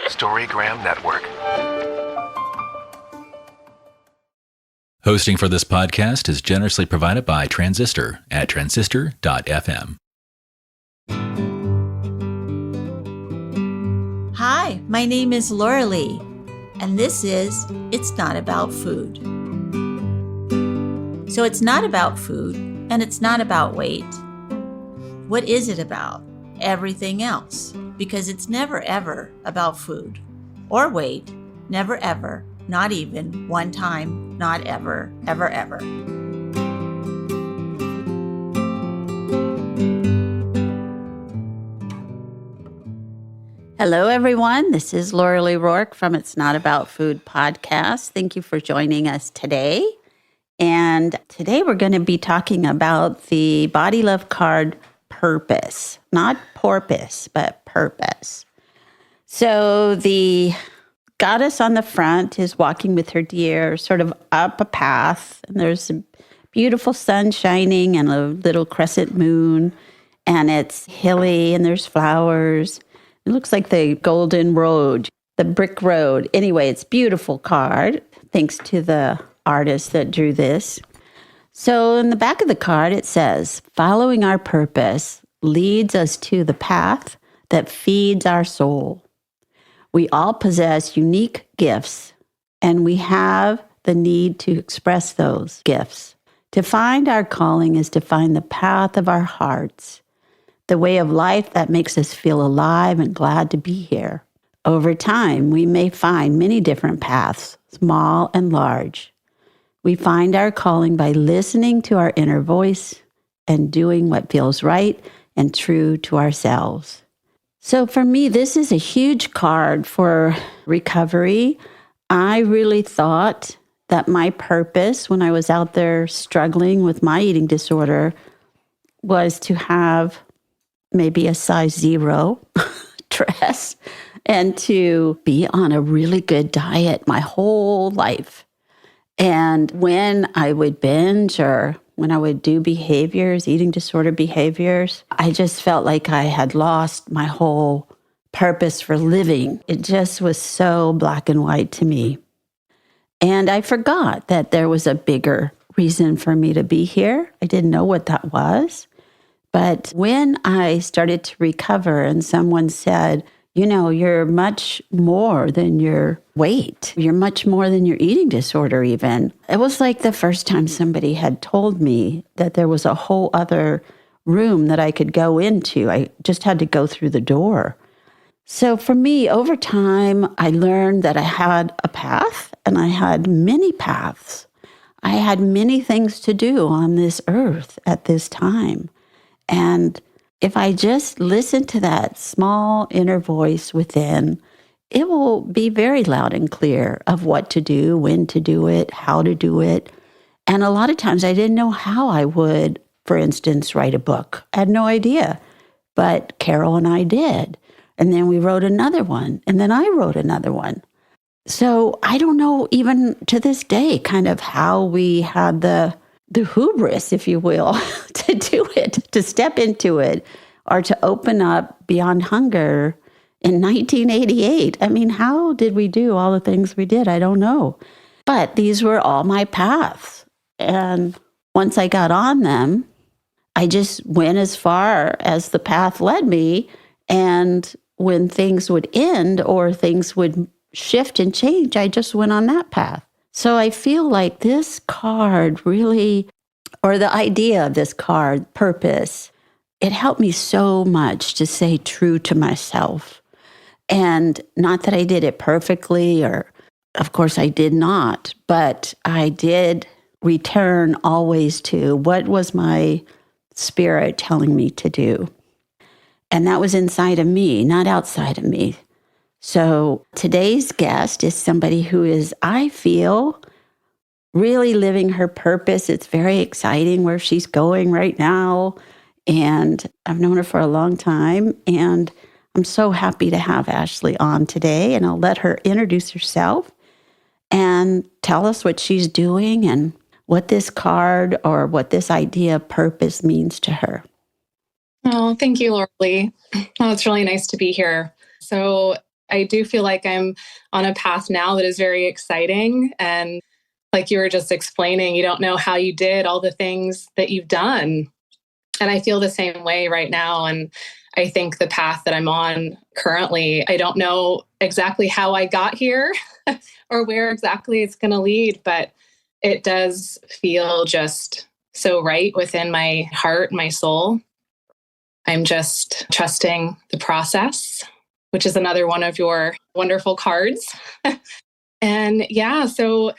Storygram Network. Hosting for this podcast is generously provided by Transistor at transistor.fm. Hi, my name is Laurelee, and this is It's Not About Food. So it's not about food, and it's not about weight. What is it about? Everything else, because it's never ever about food or weight, never ever, not even one time, not ever, ever, ever. Hello, everyone. This is Laurelee Roark from It's Not About Food podcast. Thank you for joining us today. And today we're going to be talking about the Body Love card purpose, not porpoise, but purpose. So the goddess on the front is walking with her deer sort of up a path, and there's a beautiful sun shining and a little crescent moon, and it's hilly and there's flowers. It looks like the golden road, the brick road. Anyway, it's a beautiful card, thanks to the artist that drew this. So in the back of the card, it says, following our purpose leads us to the path that feeds our soul. We all possess unique gifts, and we have the need to express those gifts. To find our calling is to find the path of our hearts, the way of life that makes us feel alive and glad to be here. Over time, we may find many different paths, small and large. We find our calling by listening to our inner voice and doing what feels right and true to ourselves. So for me, this is a huge card for recovery. I really thought that my purpose when I was out there struggling with my eating disorder was to have maybe a size 0 dress and to be on a really good diet my whole life. And when I would binge or when I would do behaviors, eating disorder behaviors, I just felt like I had lost my whole purpose for living. It just was so black and white to me. And I forgot that there was a bigger reason for me to be here. I didn't know what that was. But when I started to recover and someone said, you know, you're much more than your weight. You're much more than your eating disorder even. It was like the first time somebody had told me that there was a whole other room that I could go into. I just had to go through the door. So for me, over time, I learned that I had a path and I had many paths. I had many things to do on this earth at this time. And if I just listen to that small inner voice within, it will be very loud and clear of what to do, when to do it, how to do it. And a lot of times I didn't know how I would, for instance, write a book. I had no idea. But Carol and I did. And then we wrote another one. And then I wrote another one. So I don't know even to this day kind of how we had the hubris, if you will, to do it, to step into it, or to open up Beyond Hunger in 1988. I mean, how did we do all the things we did? I don't know. But these were all my paths. And once I got on them, I just went as far as the path led me. And when things would end or things would shift and change, I just went on that path. So I feel like this card really, or the idea of this card, purpose, it helped me so much to stay true to myself. And not that I did it perfectly, or of course I did not, but I did return always to what was my spirit telling me to do. And that was inside of me, not outside of me. So today's guest is somebody who is, I feel, really living her purpose. It's very exciting where she's going right now. And I've known her for a long time. And I'm so happy to have Ashley on today. And I'll let her introduce herself and tell us what she's doing and what this card or what this idea of purpose means to her. Oh, thank you, Laurelee. Oh, it's really nice to be here. So I do feel like I'm on a path now that is very exciting. And like you were just explaining, you don't know how you did all the things that you've done. And I feel the same way right now. And I think the path that I'm on currently, I don't know exactly how I got here or where exactly it's going to lead, but it does feel just so right within my heart, my soul. I'm just trusting the process, which is another one of your wonderful cards. And yeah, so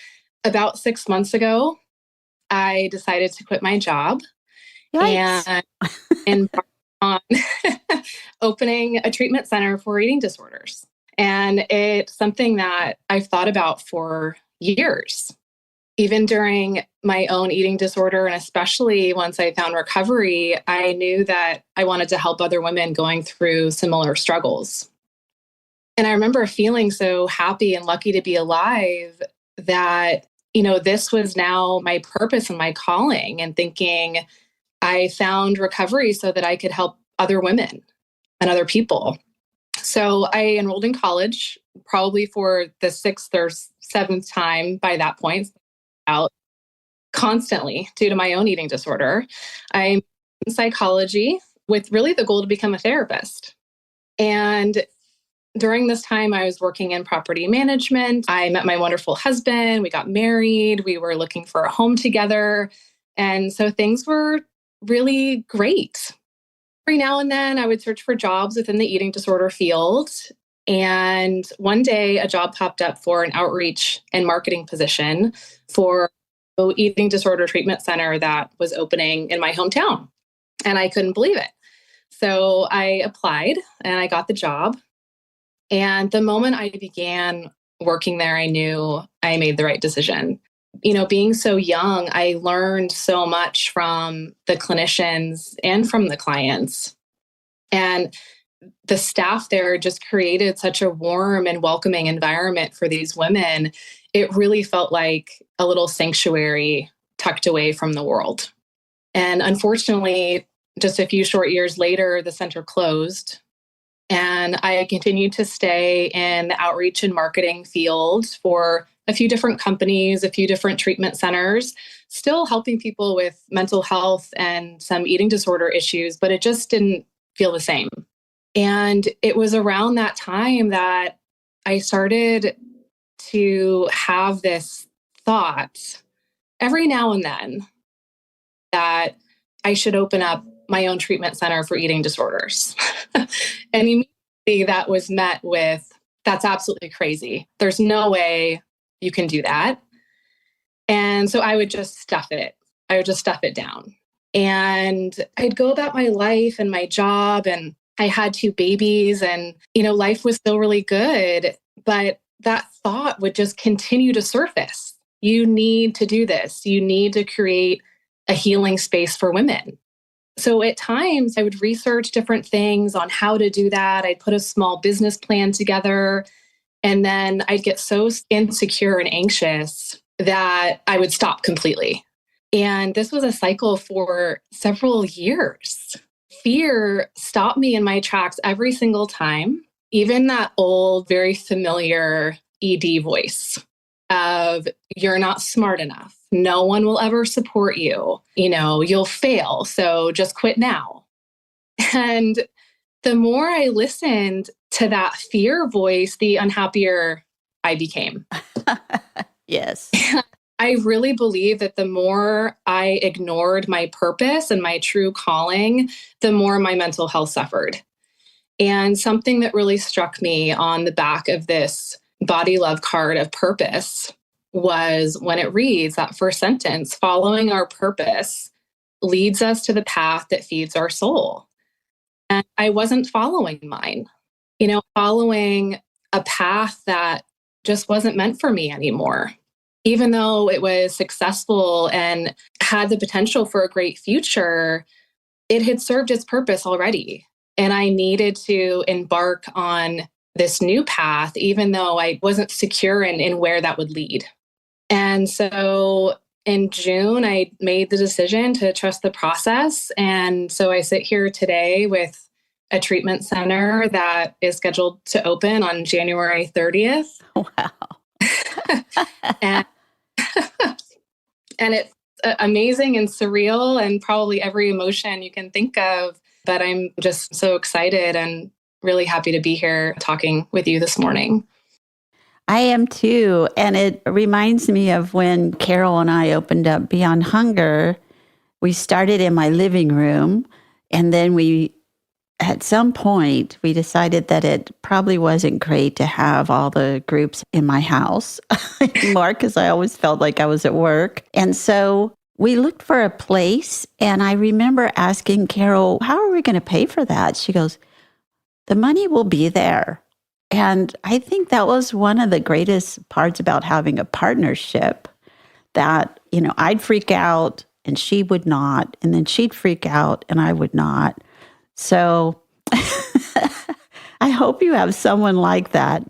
about 6 months ago, I decided to quit my job. Yikes. And embark on opening a treatment center for eating disorders. And it's something that I've thought about for years. Even during my own eating disorder, and especially once I found recovery, I knew that I wanted to help other women going through similar struggles. And I remember feeling so happy and lucky to be alive that, this was now my purpose and my calling, and thinking I found recovery so that I could help other women and other people. So I enrolled in college, probably for the 6th or 7th time by that point, out constantly due to my own eating disorder. I'm in psychology with really the goal to become a therapist. And during this time, I was working in property management. I met my wonderful husband. We got married. We were looking for a home together. And so things were really great. Every now and then, I would search for jobs within the eating disorder field. And one day, a job popped up for an outreach and marketing position for an eating disorder treatment center that was opening in my hometown. And I couldn't believe it. So I applied and I got the job. And the moment I began working there, I knew I made the right decision. Being so young, I learned so much from the clinicians and from the clients. And the staff there just created such a warm and welcoming environment for these women. It really felt like a little sanctuary tucked away from the world. And unfortunately, just a few short years later, the center closed. And I continued to stay in the outreach and marketing field for a few different companies, a few different treatment centers, still helping people with mental health and some eating disorder issues, but it just didn't feel the same. And it was around that time that I started to have this thought every now and then that I should open up my own treatment center for eating disorders. And immediately that was met with, that's absolutely crazy. There's no way you can do that. And so I would just stuff it. I would just stuff it down. And I'd go about my life and my job, and I had 2 babies, and, life was still really good. But that thought would just continue to surface. You need to do this. You need to create a healing space for women. So at times I would research different things on how to do that. I'd put a small business plan together, and then I'd get so insecure and anxious that I would stop completely. And this was a cycle for several years. Fear stopped me in my tracks every single time, even that old, very familiar ED voice of, you're not smart enough. No one will ever support you. You'll fail. So just quit now. And the more I listened to that fear voice, the unhappier I became. Yes. I really believe that the more I ignored my purpose and my true calling, the more my mental health suffered. And something that really struck me on the back of this body love card of purpose was when it reads, that first sentence, following our purpose leads us to the path that feeds our soul. And I wasn't following mine, following a path that just wasn't meant for me anymore. Even though it was successful and had the potential for a great future, it had served its purpose already. And I needed to embark on this new path, even though I wasn't secure in where that would lead. And so in June, I made the decision to trust the process. And so I sit here today with a treatment center that is scheduled to open on January 30th. Wow. and and it's amazing and surreal and probably every emotion you can think of. But I'm just so excited and really happy to be here talking with you this morning. I am too. And it reminds me of when Carol and I opened up Beyond Hunger. We started in my living room, and then at some point, we decided that it probably wasn't great to have all the groups in my house anymore, because I always felt like I was at work. And so we looked for a place, and I remember asking Carol, how are we going to pay for that? She goes, the money will be there. And I think that was one of the greatest parts about having a partnership, that, I'd freak out and she would not, and then she'd freak out and I would not. So I hope you have someone like that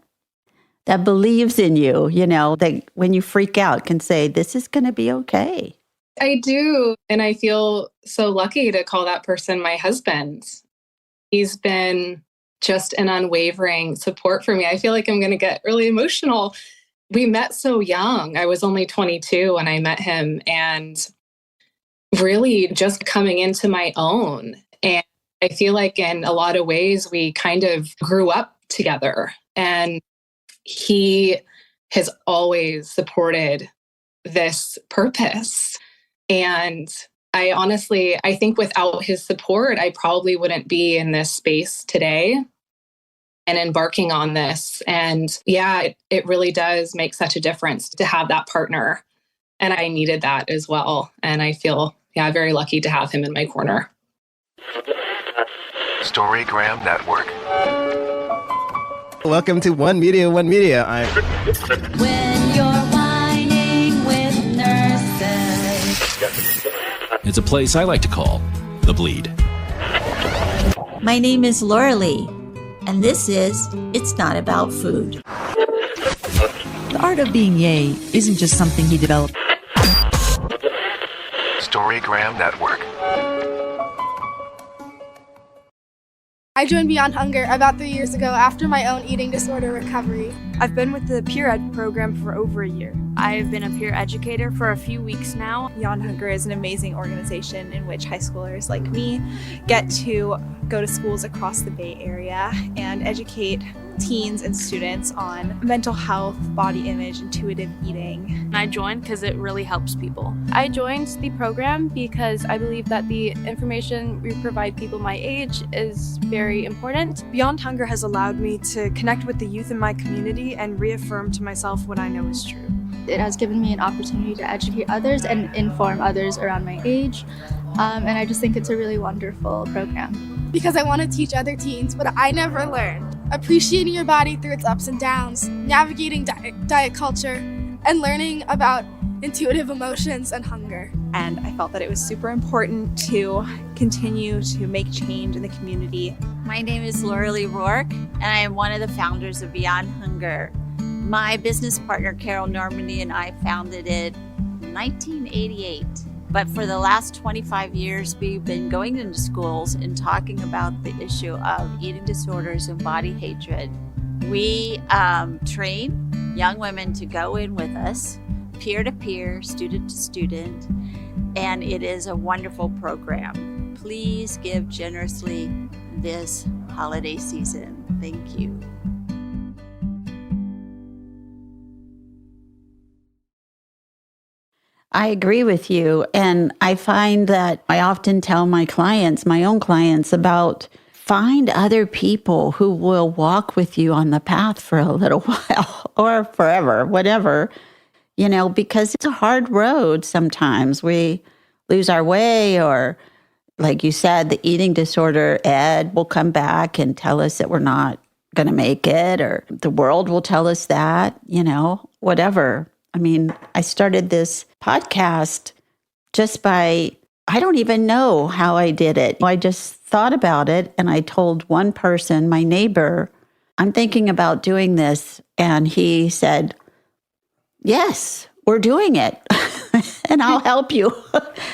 believes in you, that when you freak out can say, this is going to be okay. I do. And I feel so lucky to call that person my husband. He's been just an unwavering support for me. I feel like I'm going to get really emotional. We met so young. I was only 22 when I met him, and really just coming into my own. And I feel like in a lot of ways, we kind of grew up together, and he has always supported this purpose. And I think without his support, I probably wouldn't be in this space today and embarking on this. And yeah, it really does make such a difference to have that partner. And I needed that as well. And I feel, very lucky to have him in my corner. Storygram Network. Welcome to One Media. When you're whining with nurses. It's a place I like to call The Bleed. My name is Laurelee, and this is It's Not About Food. The art of being yay isn't just something he developed. Storygram Network. I joined Beyond Hunger about 3 years ago after my own eating disorder recovery. I've been with the Peer Ed program for over a year. I've been a peer educator for a few weeks now. Beyond Hunger is an amazing organization in which high schoolers like me get to go to schools across the Bay Area and educate teens and students on mental health, body image, intuitive eating. I joined because it really helps people. I joined the program because I believe that the information we provide people my age is very important. Beyond Hunger has allowed me to connect with the youth in my community and reaffirm to myself what I know is true. It has given me an opportunity to educate others and inform others around my age. And I just think it's a really wonderful program. Because I want to teach other teens what I never learned. Appreciating your body through its ups and downs, navigating diet culture, and learning about intuitive emotions and hunger. And I felt that it was super important to continue to make change in the community. My name is Laurelee Roark, and I am one of the founders of Beyond Hunger. My business partner, Carol Normandy, and I founded it in 1988. But for the last 25 years, we've been going into schools and talking about the issue of eating disorders and body hatred. We train young women to go in with us, peer-to-peer, student-to-student, and it is a wonderful program. Please give generously this holiday season. Thank you. I agree with you. And I find that I often tell my clients, my own clients, about find other people who will walk with you on the path for a little while or forever, whatever, because it's a hard road sometimes. We lose our way, or like you said, the eating disorder ed will come back and tell us that we're not going to make it, or the world will tell us that, whatever. I mean, I started this podcast just by, I don't even know how I did it. I just thought about it, and I told one person, my neighbor, I'm thinking about doing this. And he said, yes, we're doing it. And I'll help you.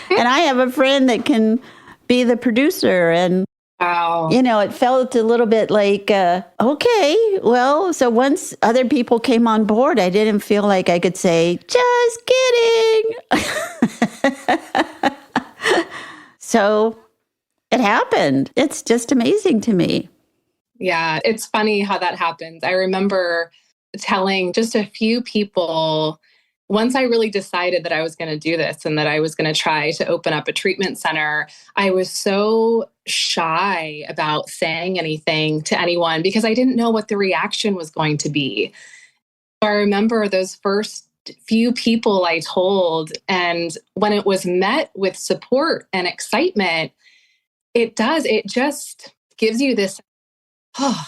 And I have a friend that can be the producer. And Wow. It felt a little bit like, okay, well, so once other people came on board, I didn't feel like I could say, just kidding. So it happened. It's just amazing to me. Yeah, it's funny how that happens. I remember telling just a few people once I really decided that I was going to do this and that I was going to try to open up a treatment center. I was so shy about saying anything to anyone because I didn't know what the reaction was going to be. I remember those first few people I told, and when it was met with support and excitement, it just gives you this, oh,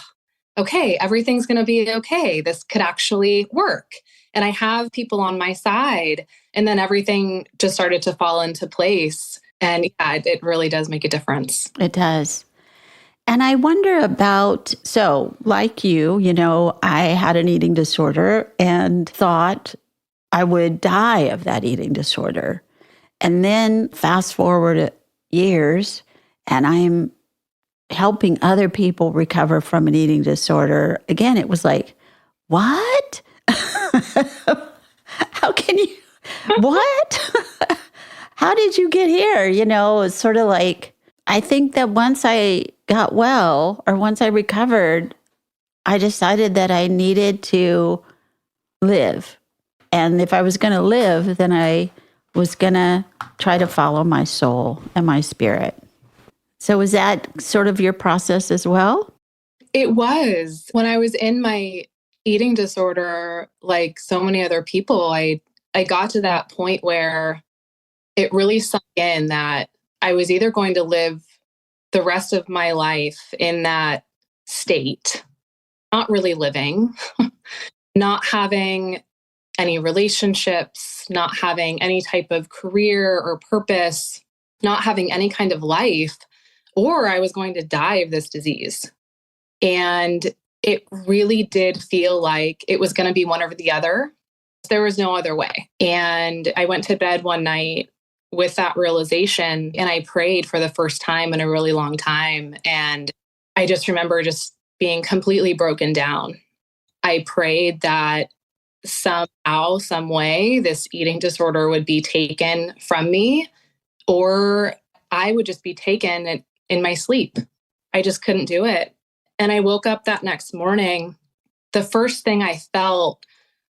okay, everything's going to be okay. This could actually work. And I have people on my side. And then everything just started to fall into place. And yeah, it really does make a difference. It does. And I wonder about, so like you, I had an eating disorder and thought I would die of that eating disorder. And then fast forward years, and I'm helping other people recover from an eating disorder. Again, it was like, what? How can you, what? How did you get here? It's sort of like, I think that once I got well or once I recovered, I decided that I needed to live. And if I was going to live, then I was going to try to follow my soul and my spirit. So was that sort of your process as well? It was. When I was in my eating disorder, like so many other people, I got to that point where it really sunk in that I was either going to live the rest of my life in that state, not really living, not having any relationships, not having any type of career or purpose, not having any kind of life, or I was going to die of this disease. And it really did feel like it was going to be one or the other. There was no other way. And I went to bed one night with that realization, and I prayed for the first time in a really long time. And I just remember just being completely broken down. I prayed that somehow, some way, this eating disorder would be taken from me, or I would just be taken in my sleep. I just couldn't do it. And I woke up that next morning. The first thing I felt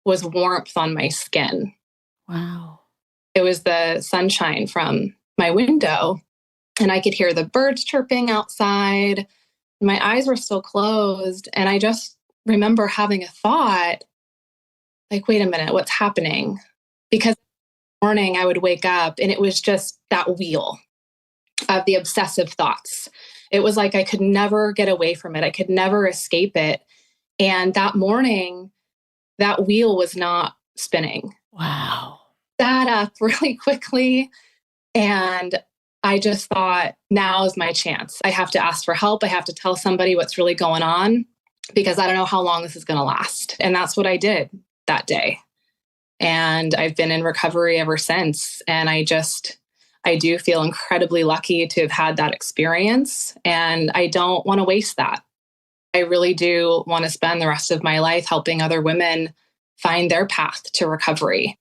was warmth on my skin. Wow. It was the sunshine from my window, and I could hear the birds chirping outside. My eyes were still closed. And I just remember having a thought, like, wait a minute, what's happening? Because in the morning I would wake up and it was just that wheel of the obsessive thoughts. It was like I could never get away from it. I could never escape it. And that morning, that wheel was not spinning. Wow. Sat up really quickly. And I just thought, now is my chance. I have to ask for help. I have to tell somebody what's really going on because I don't know how long this is going to last. And that's what I did that day. And I've been in recovery ever since. And I do feel incredibly lucky to have had that experience. And I don't want to waste that. I really do want to spend the rest of my life helping other women find their path to recovery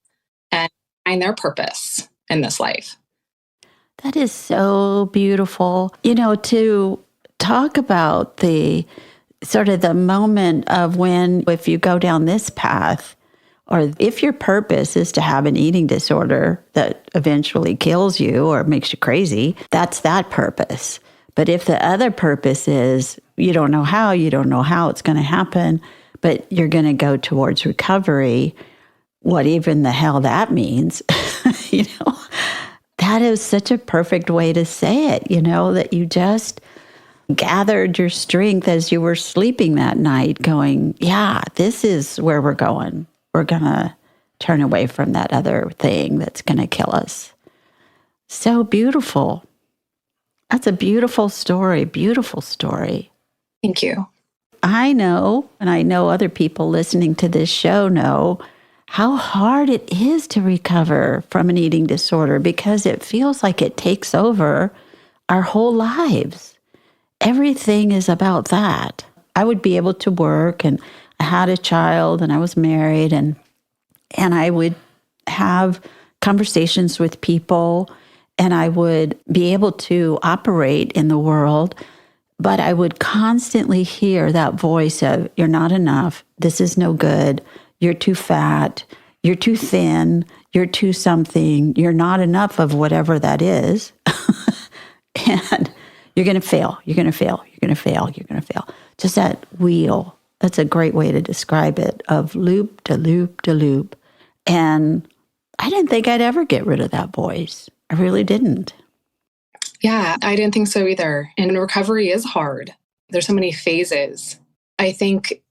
and find their purpose in this life. That is so beautiful. To talk about the sort of the moment of when, if you go down this path, or if your purpose is to have an eating disorder that eventually kills you or makes you crazy, that's that purpose. But if the other purpose is you don't know how it's going to happen, but you're going to go towards recovery, what even the hell that means, that is such a perfect way to say it, that you just gathered your strength as you were sleeping that night going, yeah, this is where we're going. We're going to turn away from that other thing that's going to kill us. So beautiful. That's a beautiful story. Beautiful story. Thank you. I know, and I know other people listening to this show know how hard it is to recover from an eating disorder because it feels like it takes over our whole lives. everything is about that. I would be able to work, and I had a child, and I was married, and I would have conversations with people, and I would be able to operate in the world, but I would constantly hear that voice of, you're not enough, this is no good, you're too fat, you're too thin, you're too something, you're not enough of whatever that is. And you're going to fail, you're going to fail, you're going to fail, you're going to fail. Just that wheel. That's a great way to describe it, of loop to loop to loop. And I didn't think I'd ever get rid of that voice. I really didn't. Yeah, I didn't think so either. And recovery is hard. There's so many phases. I think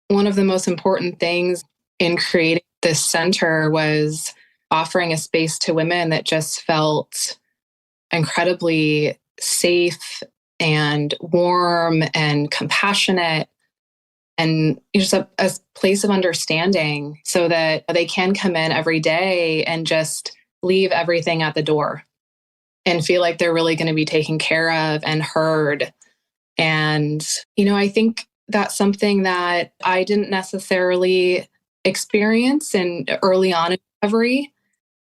one of the most important things in creating this center was offering a space to women that just felt incredibly safe and warm and compassionate, and just a place of understanding so that they can come in every day and just leave everything at the door and feel like they're really going to be taken care of and heard. And, I think that's something that I didn't necessarily experience in early on in recovery,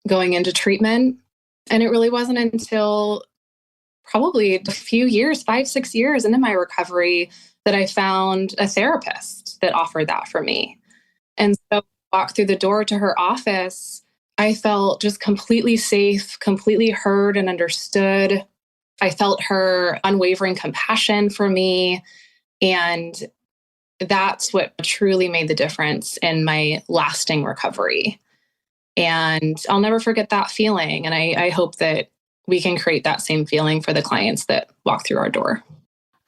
going into treatment. And it really wasn't until probably a few years, 5-6 years into my recovery, that I found a therapist that offered that for me. And so I walked through the door to her office. I felt just completely safe, completely heard and understood. I felt her unwavering compassion for me. And that's what truly made the difference in my lasting recovery. And I'll never forget that feeling. And I hope that we can create that same feeling for the clients that walk through our door.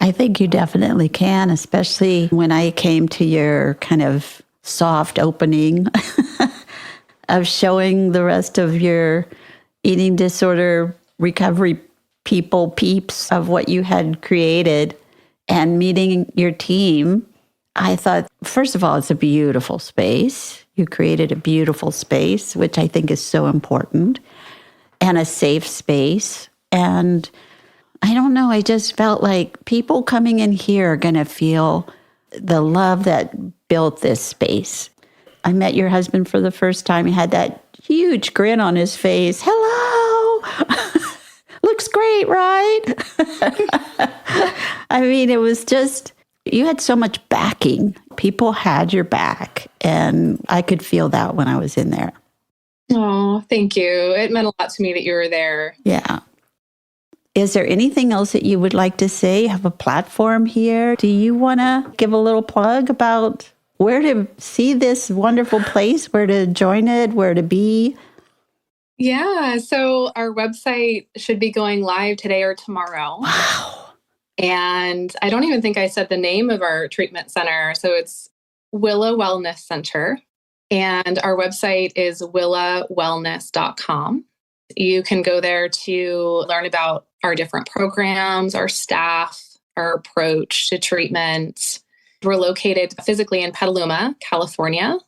I think you definitely can, especially when I came to your kind of soft opening of showing the rest of your eating disorder recovery peeps of what you had created and meeting your team. I thought, first of all, it's a beautiful space. You created a beautiful space, which I think is so important, and a safe space. And I don't know, I just felt like people coming in here are going to feel the love that built this space. I met your husband for the first time. He had that huge grin on his face. Hello! Looks great, right? I mean, it was just, you had so much backing. People had your back, and I could feel that when I was in there. Oh, thank you. It meant a lot to me that you were there. Yeah. Is there anything else that you would like to say? You have a platform here. Do you want to give a little plug about where to see this wonderful place, where to join it, where to be? Yeah, so our website should be going live today or tomorrow. Wow. And I don't even think I said the name of our treatment center. So it's Willa Wellness Center. And our website is willawellness.com. You can go there to learn about our different programs, our staff, our approach to treatment. We're located physically in Petaluma, California.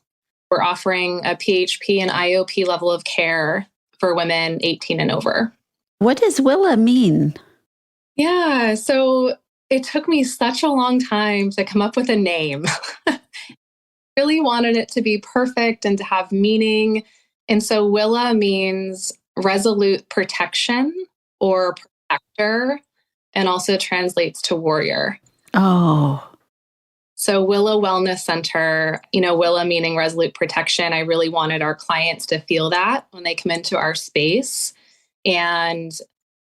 We're offering a PHP and IOP level of care for women 18 and over. What does Willa mean? Yeah, so it took me such a long time to come up with a name. Really wanted it to be perfect and to have meaning. And so Willa means resolute protection or protector, and also translates to warrior. Oh. So Willa Wellness Center, Willa meaning resolute protection. I really wanted our clients to feel that when they come into our space. And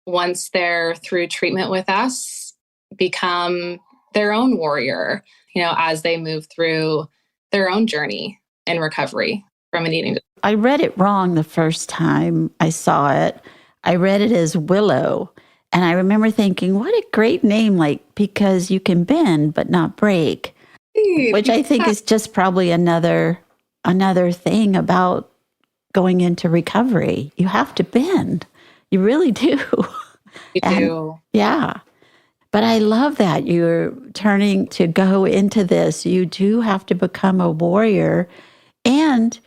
once they're through treatment with us, become their own warrior, as they move through their own journey in recovery from an eating disorder. I read it wrong the first time I saw it. I read it as Willow. And I remember thinking, what a great name, because you can bend but not break, which I think is just probably another thing about going into recovery. You have to bend. You really do. You do. Yeah. But I love that you're turning to go into this. You do have to become a warrior, and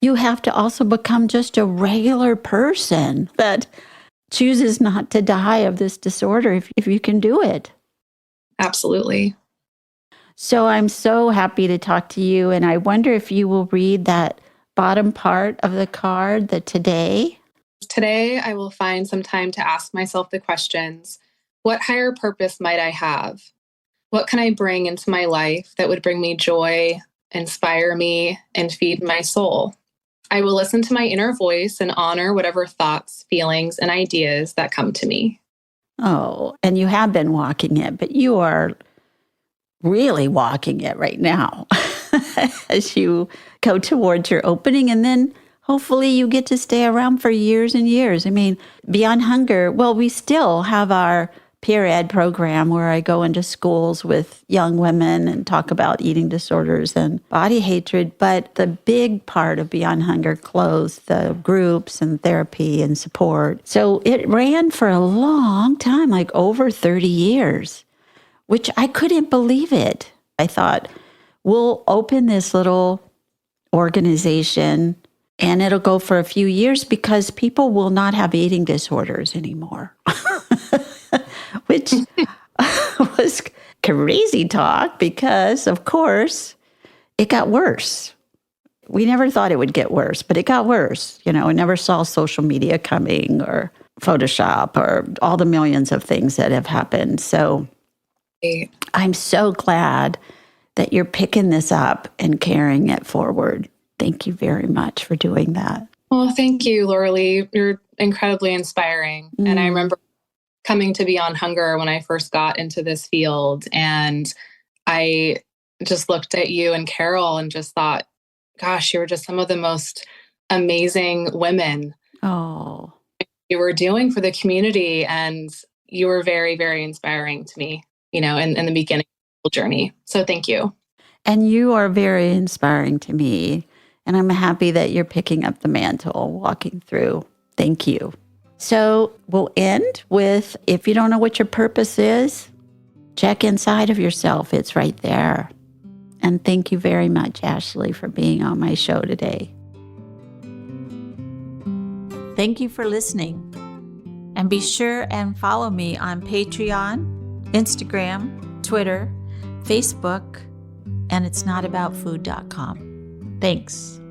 you have to also become just a regular person that chooses not to die of this disorder if you can do it. Absolutely. So I'm so happy to talk to you. And I wonder if you will read that bottom part of the card, the today. Today, I will find some time to ask myself the questions: what higher purpose might I have? What can I bring into my life that would bring me joy, inspire me, and feed my soul? I will listen to my inner voice and honor whatever thoughts, feelings, and ideas that come to me. Oh, and you have been walking it, but you are really walking it right now as you go towards your opening. And then hopefully you get to stay around for years and years. I mean, Beyond Hunger, well, we still have our peer ed program where I go into schools with young women and talk about eating disorders and body hatred. But the big part of Beyond Hunger closed the groups and therapy and support. So it ran for a long time, like over 30 years, which I couldn't believe it. I thought, we'll open this little organization and it'll go for a few years because people will not have eating disorders anymore. Which was crazy talk because, of course, it got worse. We never thought it would get worse, but it got worse. You know, I never saw social media coming or Photoshop or all the millions of things that have happened. So I'm so glad that you're picking this up and carrying it forward. Thank you very much for doing that. Well, thank you, Laurelee. You're incredibly inspiring. And I remember coming to Beyond Hunger when I first got into this field. And I just looked at you and Carol and just thought, gosh, you were just some of the most amazing women. Oh, you were doing for the community. And you were very, very inspiring to me, you know, in the beginning of the journey. So thank you. And you are very inspiring to me. And I'm happy that you're picking up the mantle, walking through. Thank you. So we'll end with, if you don't know what your purpose is, check inside of yourself. It's right there. And thank you very much, Ashley, for being on my show today. Thank you for listening. And be sure and follow me on Patreon, Instagram, Twitter, Facebook, and itsnotaboutfood.com. Thanks.